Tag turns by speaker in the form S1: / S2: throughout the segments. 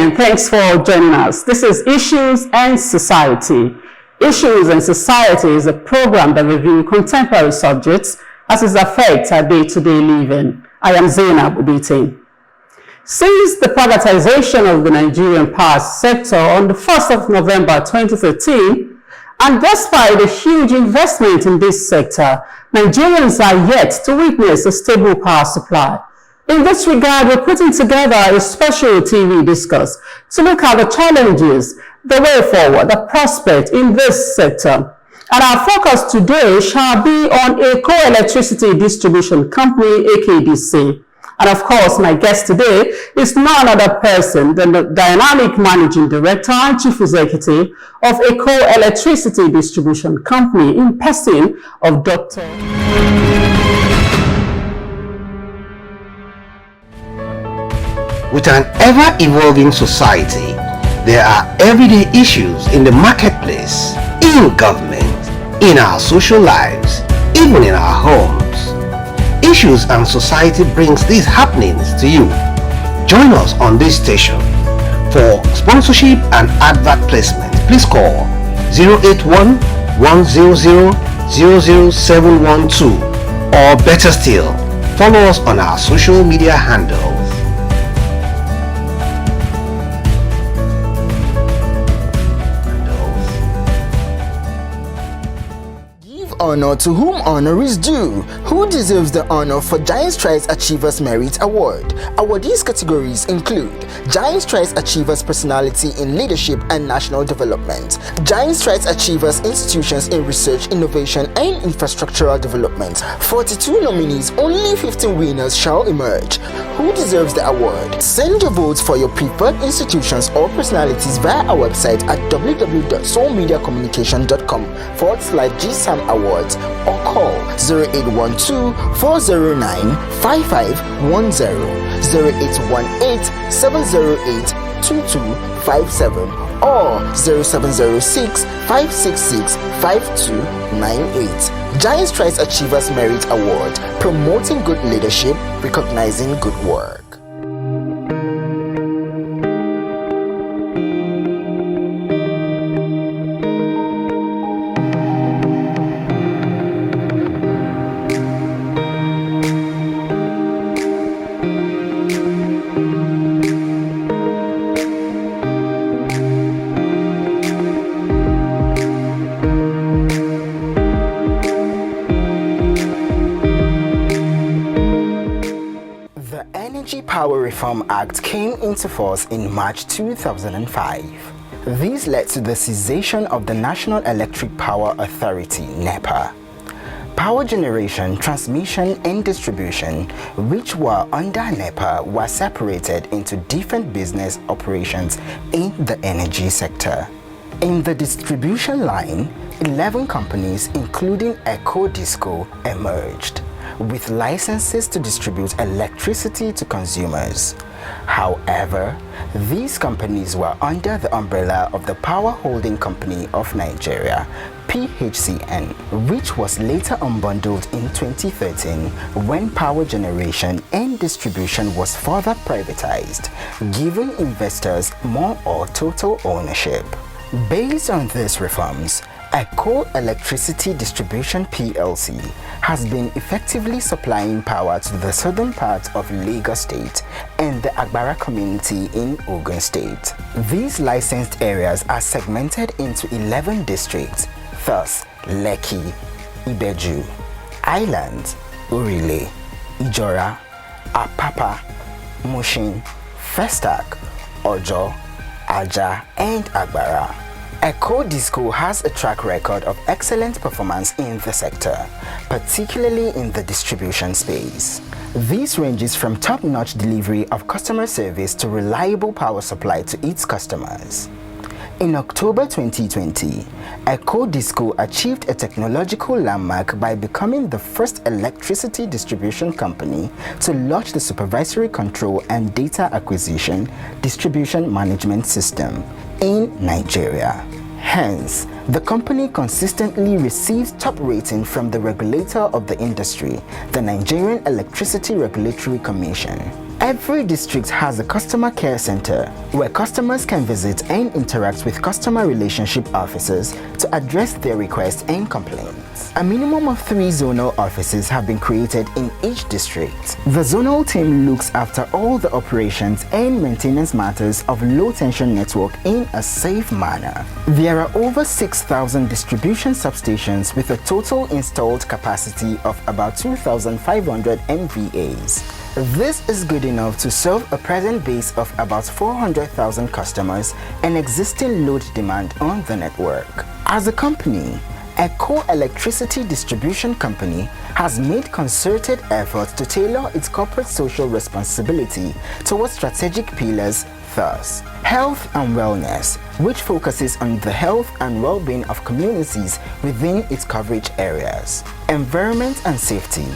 S1: evening. Thanks for joining us. This is Issues and Society. Issues and Society is a program that reviews contemporary subjects as it affects our day-to-day living. I am Zainab Ubitin. Since the privatization of the Nigerian power sector on the 1st of November 2013, and despite the huge investment in this sector, Nigerians are yet to witness a stable power supply. In this regard, we're putting together a special TV discuss to look at the challenges, the way forward, the prospect in this sector. And our focus today shall be on EKOH Electricity Distribution Company, Ekedc. And of course, my guest today is none other person than the dynamic managing director and chief executive of EKOH Electricity Distribution Company, in person of Dr.
S2: With an ever-evolving society, there are everyday issues in the marketplace, in government, in our social lives, even in our homes. Issues and Society brings these happenings to you. Join us on this station. For sponsorship and advert placement, please call 081-100-00712, or better still, follow us on our social media handles.
S3: Honor to whom honor is due. Who deserves the honor for Giant Strides Achievers Merit Award? Awardees categories include Giant Strides Achievers Personality in Leadership and National Development, Giant Strides Achievers Institutions in Research, Innovation and Infrastructural Development. 42 nominees, only 15 winners shall emerge. Who deserves the award? Send your votes for your preferred institutions or personalities via our website at www.soulmediacommunication.com/GSAM Awards, or call 0812-409-5510, 0818-708-2257, or 0706-566-5298. Giant Strides Achievers Merit Award, promoting good leadership, recognizing good work. Power Reform Act came into force in March 2005. This led to the cessation of the National Electric Power Authority, NEPA. Power generation, transmission and distribution, which were under NEPA, were separated into different business operations in the energy sector. In the distribution line, 11 companies, including EKOH, emerged, with licenses to distribute electricity to consumers. However, these companies were under the umbrella of the Power Holding Company of Nigeria, PHCN, which was later unbundled in 2013 when power generation and distribution was further privatized, giving investors more or total ownership. Based on these reforms, EKOH Electricity Distribution PLC has been effectively supplying power to the southern part of Lagos State and the Agbara community in Ogun State. These licensed areas are segmented into 11 districts, thus Lekki, Ibeju, Island, Urile, Ijora, Apapa, Mushin, Festac, Ojo, Aja and Agbara. EKOH has a track record of excellent performance in the sector, particularly in the distribution space. This ranges from top-notch delivery of customer service to reliable power supply to its customers. In October 2020, EKOH achieved a technological landmark by becoming the first electricity distribution company to launch the Supervisory Control and Data Acquisition Distribution Management System in Nigeria. Hence, the company consistently receives top rating from the regulator of the industry, the Nigerian Electricity Regulatory Commission. Every district has a customer care center where customers can visit and interact with customer relationship officers to address their requests and complaints. A minimum of 3 zonal offices have been created in each district. The zonal team looks after all the operations and maintenance matters of low-tension network in a safe manner. There are over 6,000 distribution substations with a total installed capacity of about 2,500 MVAs. This is good enough to serve a present base of about 400,000 customers and existing load demand on the network. As a company, EKOH Electricity Distribution Company has made concerted efforts to tailor its corporate social responsibility towards strategic pillars, thus health and wellness, which focuses on the health and well-being of communities within its coverage areas. Environment and safety.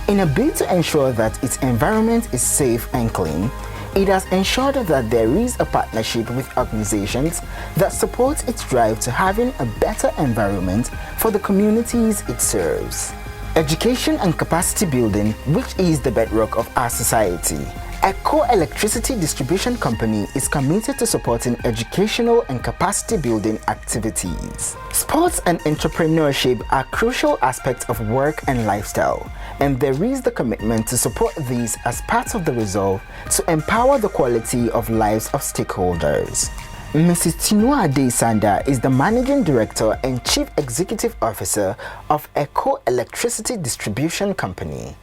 S3: In a bid to ensure that its environment is safe and clean, it has ensured that there is a partnership with organizations that support its drive to having a better environment for the communities it serves. Education and capacity building, which is the bedrock of our society. EKOH Electricity Distribution Company is committed to supporting educational and capacity building activities. Sports and entrepreneurship are crucial aspects of work and lifestyle, and there is the commitment to support these as part of the resolve to empower the quality of lives of stakeholders. Mrs. Tinuade Sanda is the Managing Director and Chief Executive Officer of EKOH Electricity Distribution Company.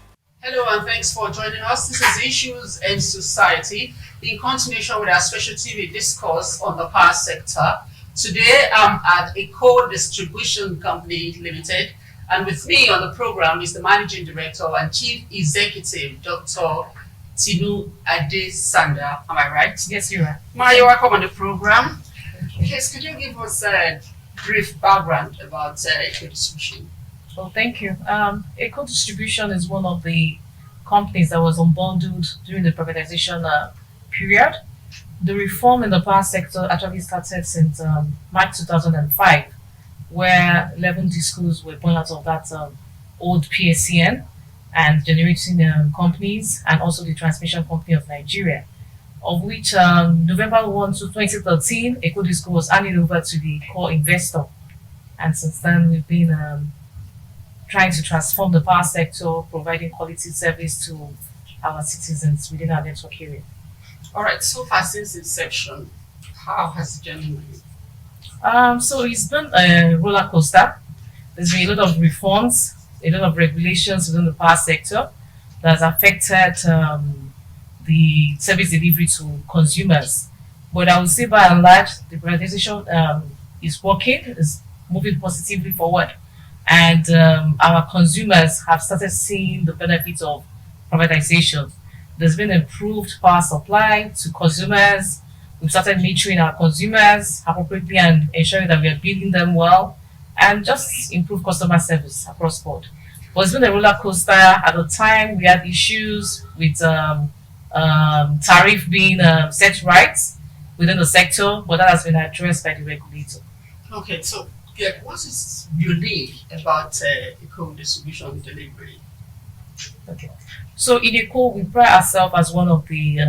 S1: Hello and thanks for joining us. This is Issues and Society, in continuation with our special TV discourse on the power sector. Today I'm at EKOH Distribution Company Limited, and with me on the program is the Managing Director and Chief Executive, Dr. Tinuade Sanda. Am I right?
S4: Yes, you are.
S1: Ma, you're welcome on the program. Yes, could you give us a brief background about EKOH Distribution?
S4: Well, thank you. EKOH Distribution is one of the companies that was unbundled during the privatization period. The reform in the power sector actually started since March 2005, where 11 discos were born out of that old PSCN and generating companies, and also the Transmission Company of Nigeria, of which November 1 to 2013, EKOH Disco was handed over to the core investor. And since then, we've been trying to transform the power sector, providing quality service to our citizens within our network area.
S1: All right, so far since inception, how has the journey been?
S4: So it's been a roller coaster. There's been a lot of reforms, a lot of regulations within the power sector that has affected the service delivery to consumers. But I would say by and large, the privatization is working, is moving positively forward. And our consumers have started seeing the benefits of privatization. There's been improved power supply to consumers. We've started nurturing our consumers appropriately and ensuring that we are billing them well, and just improve customer service across board. But it's been a roller coaster. At the time, we had issues with tariff being set right within the sector, but that has been addressed by the regulator.
S1: Okay, so yeah, what is unique about EKOH Distribution delivery?
S4: Okay, so in EKOH, we pride ourselves as one of the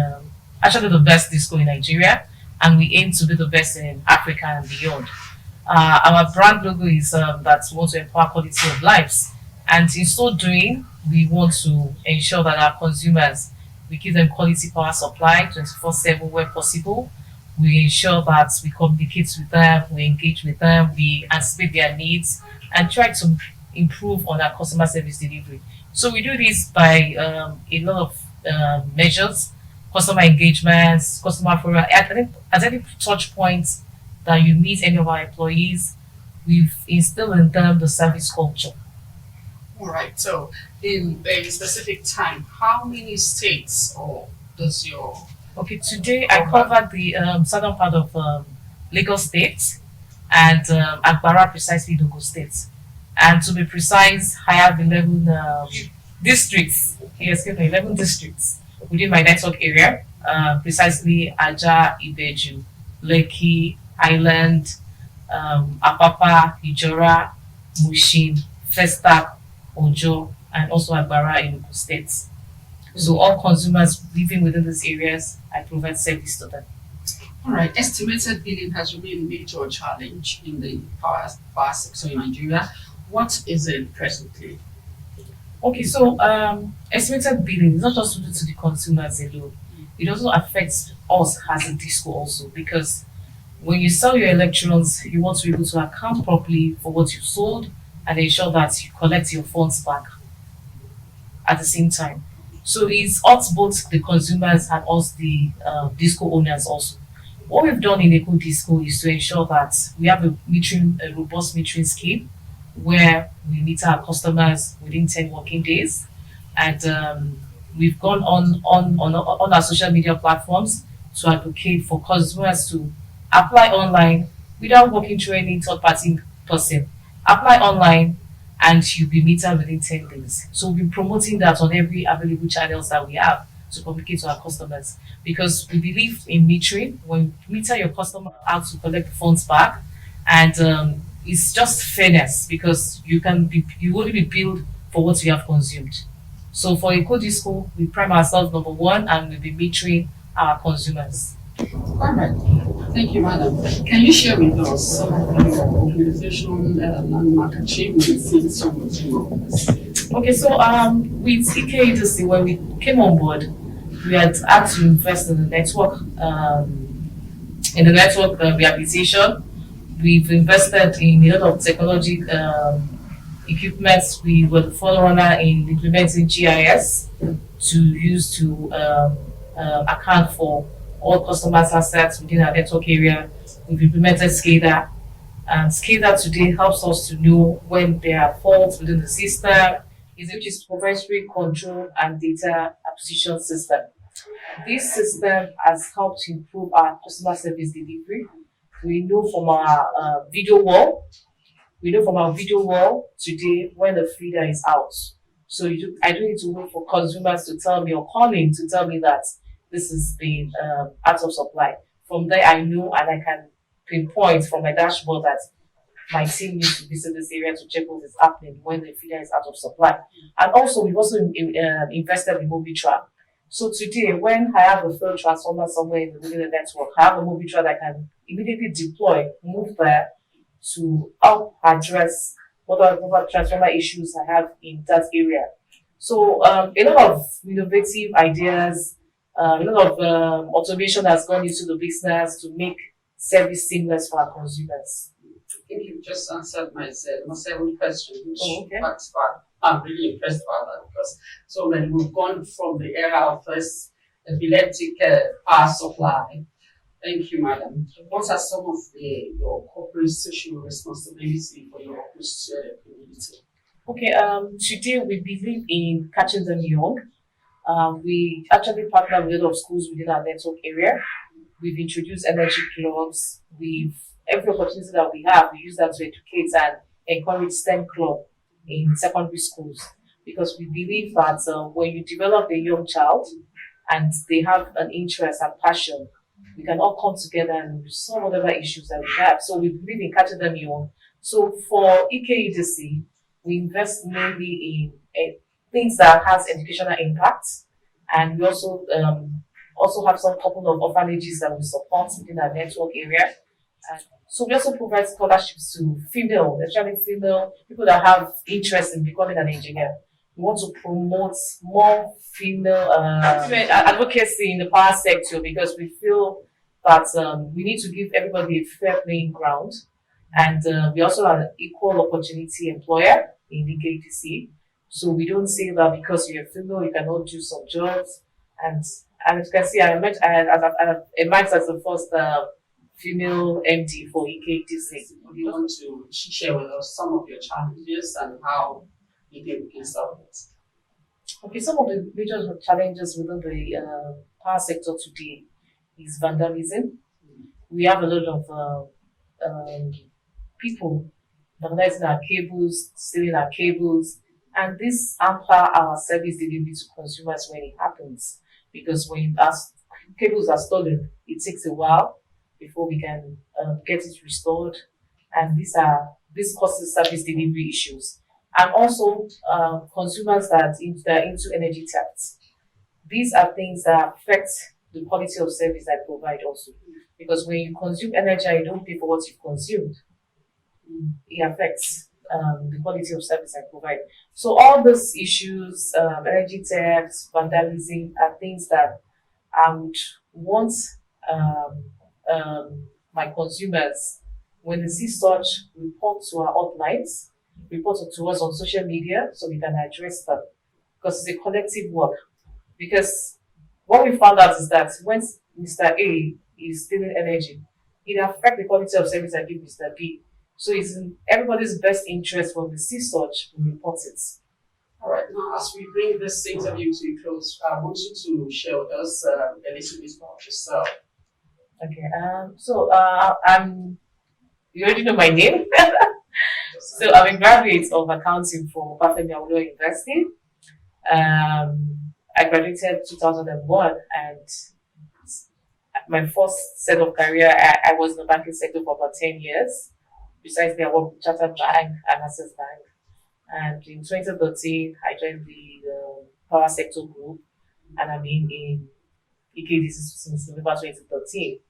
S4: actually the best disco in Nigeria, and we aim to be the best in Africa and beyond. Our brand logo is that we want to empower quality of lives, and in so doing, we want to ensure that our consumers, we give them quality power supply 24/7 where possible. We ensure that we communicate with them, we engage with them, we anticipate their needs, and try to improve on our customer service delivery. So we do this by a lot of measures, customer engagements, customer forum. At any touch points that you meet any of our employees, we've instilled in them the service culture.
S1: All right, so in a specific time, how many states or does your...
S4: Okay, today I covered the southern part of Lagos State and Agbara, precisely Dogo State. And to be precise, I have 11 districts. Yes, 11 districts within my network area, precisely Aja, Ibeju, Lekki, Island, Apapa, Ijora, Mushin, Festac, Ojo, and also Agbara in Ogun State. So all consumers living within these areas, I provide service to them.
S5: All right, estimated billing has remained a major challenge in the power sector in Nigeria. What is it presently?
S4: Okay, so estimated billing is not just due to the consumers alone. It also affects us as a disco also, because when you sell your electrons, you want to be able to account properly for what you sold and ensure that you collect your funds back at the same time. So it's us both the consumers and us the disco owners also. What we've done in Eco Disco is to ensure that we have a robust metering scheme where we meet our customers within 10 working days. And we've gone on our social media platforms to advocate for consumers to apply online without walking through any third party person. Apply online and you'll be metered within 10 days. So we'll be promoting that on every available channels that we have to communicate to our customers, because we believe in metering. When you meter your customer out to collect the funds back, and it's just fairness, because you only be billed for what you have consumed. So for EcoDisco, we prime ourselves number one, and we'll be metering our consumers.
S5: All right, thank you, madam. Can you share with us some of your organizational landmark achievements since you were in office?
S4: Okay, so with Ekedc, when we came on board, we had to invest in the network rehabilitation. We've invested in a lot of technology equipment. We were the forerunner in implementing GIS to use to account for all customers' assets within our network area. We've implemented SCADA, and SCADA today helps us to know when there are faults within the system, which is proprietary control and data acquisition system. This system has helped improve our customer service delivery. We know from our video wall today when the feeder is out. So I don't need to wait for consumers to tell me or calling to tell me that this is been out of supply. From there, I know and I can pinpoint from my dashboard that my team needs to visit this area to check what is happening when the feeder is out of supply. And also, we've also invested in Mobitra. So today, when I have a failed transformer somewhere in the network, I have a Mobitra that I can immediately deploy, move there to help address whatever transformer issues I have in that area. So a lot of innovative ideas, a lot of automation has gone into the business to make service seamless for our consumers.
S5: I think you just answered my second question, which
S4: okay.
S5: I'm really impressed by that, because so when we've gone from the era of this epileptic power supply. Thank you, madam. What are some of your corporate social responsibility for your host community?
S4: Okay, today we believe in catching them young. We actually partner with a lot of schools within our network area. We've introduced energy clubs. Every opportunity that we have, we use that to educate and encourage STEM club in secondary schools, because we believe that when you develop a young child and they have an interest and passion, we can all come together and resolve whatever issues that we have. So we believe in catching them young. So for Ekedc, we invest mainly in things that has educational impact, and we also have some couple of orphanages that we support within our network area. And so we also provide scholarships to especially female people that have interest in becoming an engineer. We want to promote more female advocacy in the power sector, because we feel that we need to give everybody a fair playing ground. And we also are an equal opportunity employer in EKDC. So we don't say that because you're female, you cannot do some jobs. And as you can see, I emerged as the first female MD for EKDC.
S5: Do you want to share with us some of your challenges and how you think we can solve it?
S4: Okay, some of the major challenges within the power sector today is vandalism. We have a lot of people vandalizing our cables, stealing our cables, and this hamper our service delivery to consumers when it happens. Because when our cables are stolen, it takes a while before we can get it restored, and this causes service delivery issues. And also consumers that are into energy theft. these are things that affect the quality of service I provide also. Because when you consume energy and you don't pay for what you've consumed, it affects the quality of service I provide. So all those issues, energy theft, vandalism, are things that I would want um, my consumers, when they see such, report to our hotlines, report to us on social media so we can address them. Because it's a collective work. Because what we found out is that when Mr. A is stealing energy, it affects the quality of service I give Mr. B. So it's in everybody's best interest when we see such, we report it.
S5: All right, now as we bring this interview to a close, I want you to share with us a little bit about yourself.
S4: Okay, you already know my name. So I'm a graduate of accounting from Obafemi Awolowo University. I graduated 2001, and my first set of career, I was in the banking sector for about 10 years. Besides, I worked with Chartered Bank and Access Bank. And in 2013, I joined the power sector group, and I'm in Ekedc since November 2013.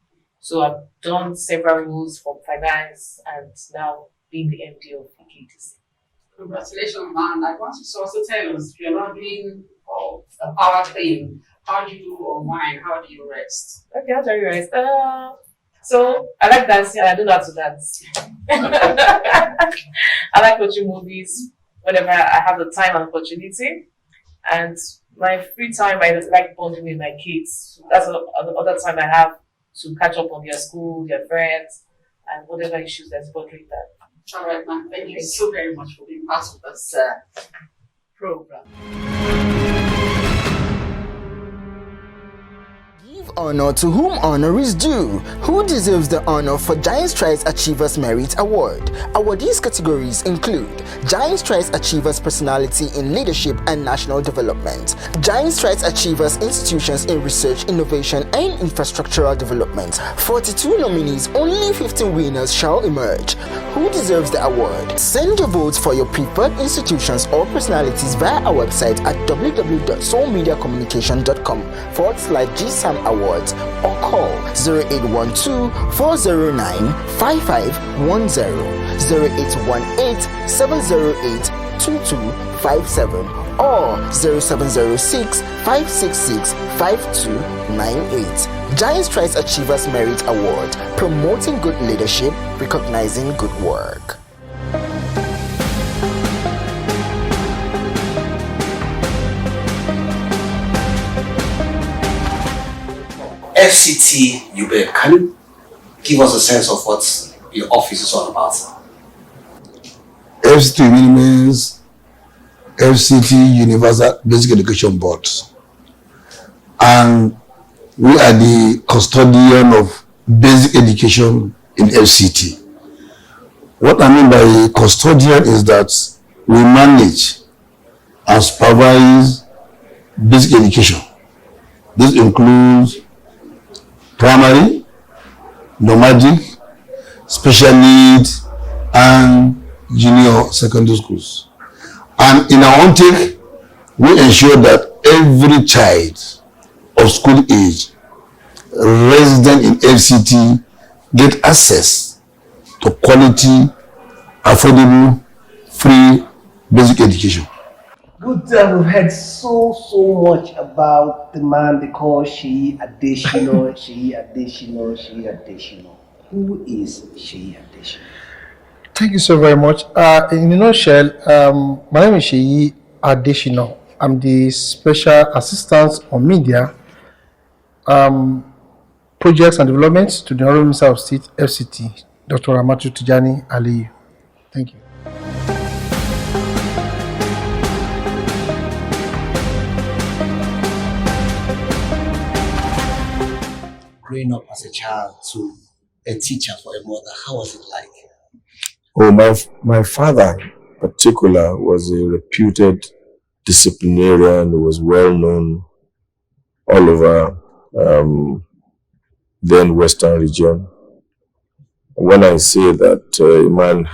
S4: So I've done several roles from finance and now being the MD of Ekedc.
S5: Congratulations, man. I want you to also tell us, if you're not doing a power thing, how do you unwind? How do you rest?
S4: Okay, how do you rest? So I like dancing, and I don't know how to dance. I like watching movies whenever I have the time and opportunity. And my free time, I like bonding with my kids. That's the other time I have to catch up on their school, their friends, and whatever issues that's bothering them.
S5: All right, man. Thank you so very much for being part of this program.
S3: Give honor to whom honor is due. Who deserves the honor for Giant Strides Achievers Merit Award? Awardees categories include Giant Strides Achievers Personality in Leadership and National Development, Giant Strides Achievers Institutions in Research, Innovation and Infrastructural Development. 42 nominees, only 15 winners shall emerge. Who deserves the award? Send your votes for your preferred institutions or personalities via our website at www.soulmediacommunication.com/GSAM Awards or call 0812-409-5510, 0818-708-2257 or 0706-566-5298. Giant Strides Achievers Merit Award, promoting good leadership, recognizing good work.
S2: FCT Ube, can you give us a sense of what your office is all about?
S6: FCT means FCT Universal Basic Education Board, and we are the custodian of basic education in FCT. What I mean by custodian is that we manage and supervise basic education. This includes primary, nomadic, special needs, and junior secondary schools. And in our own take, we ensure that every child of school age resident in FCT get access to quality, affordable, free basic education.
S7: Good. We've heard so much about the man they call Sheyi Adesina, Sheyi Adesina, Sheyi Adesina. Who is Sheyi Adesina?
S8: Thank you so very much. In a nutshell, my name is Sheyi Adesina. I'm the Special Assistant on Media, Projects and Developments to the Honorable Minister of State, FCT, Dr. Ramatu Tijani Aliyu. Thank you.
S2: Growing up as a child to a teacher for a mother, how was it like?
S6: Oh, my father in particular was a reputed disciplinarian who was well known all over then Western region. When I say that a man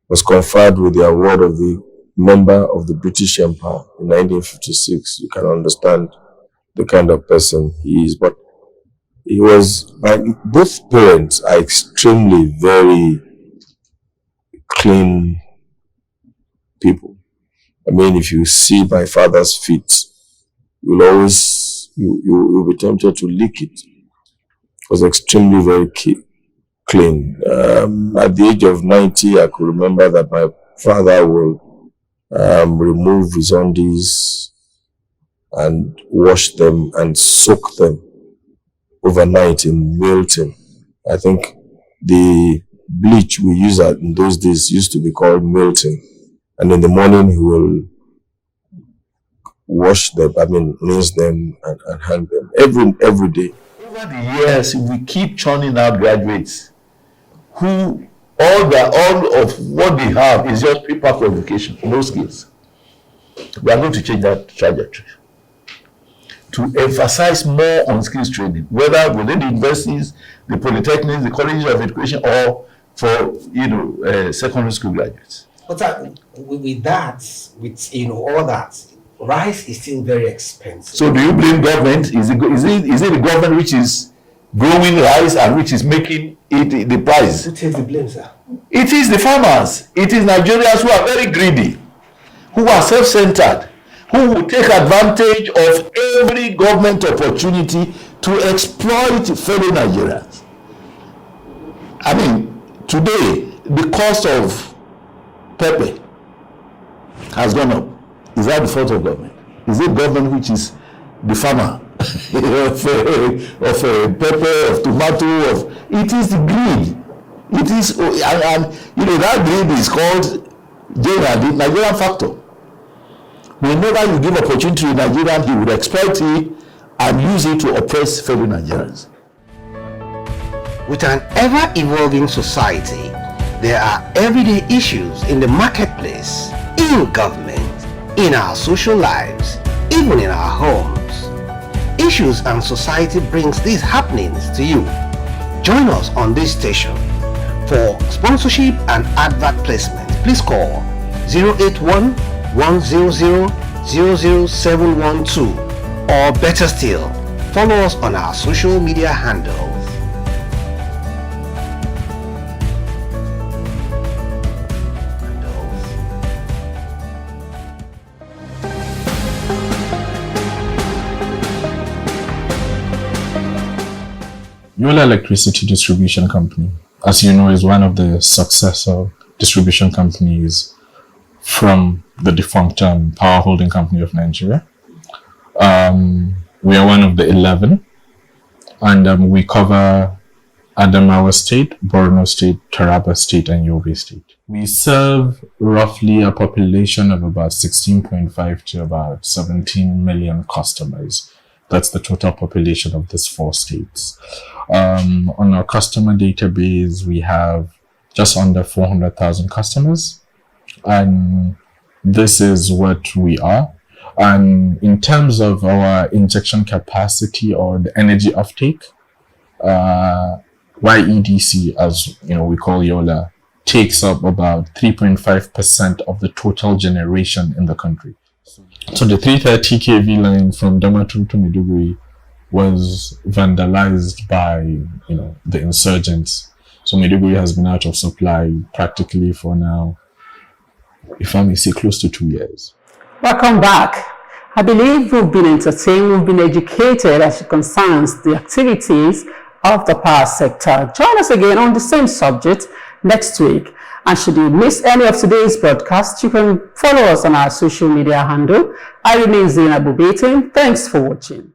S6: was conferred with the award of the member of the British Empire in 1956. You can understand the kind of person he is. But he was, both parents are extremely very clean people. I mean, if you see my father's feet, you'll be tempted to lick it. It was extremely very clean. At the age of 90, I could remember that my father will remove his undies and wash them and soak them overnight in Milton. I think the bleach we use in those days used to be called Milton. And in the morning he will wash them, rinse them and hang them every day.
S9: Over the years, we keep churning out graduates who all of what they have is just paper qualification, no skills. We are going to change that trajectory to emphasize more on skills training, whether within the universities, the polytechnics, the colleges of education, or for secondary school graduates.
S7: But with all that, rice is still very expensive.
S9: So do you blame government? Is it the government which is growing rice and which is making it the price?
S7: Who takes the blame, sir?
S9: It is the farmers. It is Nigerians who are very greedy, who are self-centered, who will take advantage of every government opportunity to exploit fellow Nigerians. I mean, today, the cost of pepper has gone up. Is that the fault of government? Is it government which is the farmer of pepper, of tomato, it is the greed. It is, that greed is called the Nigerian factor. Whenever you give opportunity to Nigerian, he would exploit it and use it to oppress fellow Nigerians.
S2: With an ever-evolving society, there are everyday issues in the marketplace, in government, in our social lives, even in our homes. Issues and Society brings these happenings to you. Join us on this station. For sponsorship and advert placement, please call 081 100 00712, or better still, follow us on our social media handles.
S10: Yola Electricity Distribution Company, as you know, is one of the successor distribution companies from the defunct Power Holding Company of Nigeria. We are one of the 11, and we cover Adamawa State, Borno State, Taraba State, and Yobe State. We serve roughly a population of about 16.5 to about 17 million customers. That's the total population of these 4 states. On our customer database, we have just under 400,000 customers. And this is what we are. And in terms of our injection capacity or the energy offtake, YEDC, as we call Yola, takes up about 3.5% of the total generation in the country. So the 330 kV line from Damaturu to Maiduguri was vandalized by the insurgents. So Maiduguri has been out of supply practically for now, if I may say, close to 2 years.
S1: Welcome back. I believe we've been entertained, we've been educated as it concerns the activities of the power sector. Join us again on the same subject next week. And should you miss any of today's broadcast, you can follow us on our social media handle. I remain Zainab Bubetin. Thanks for watching.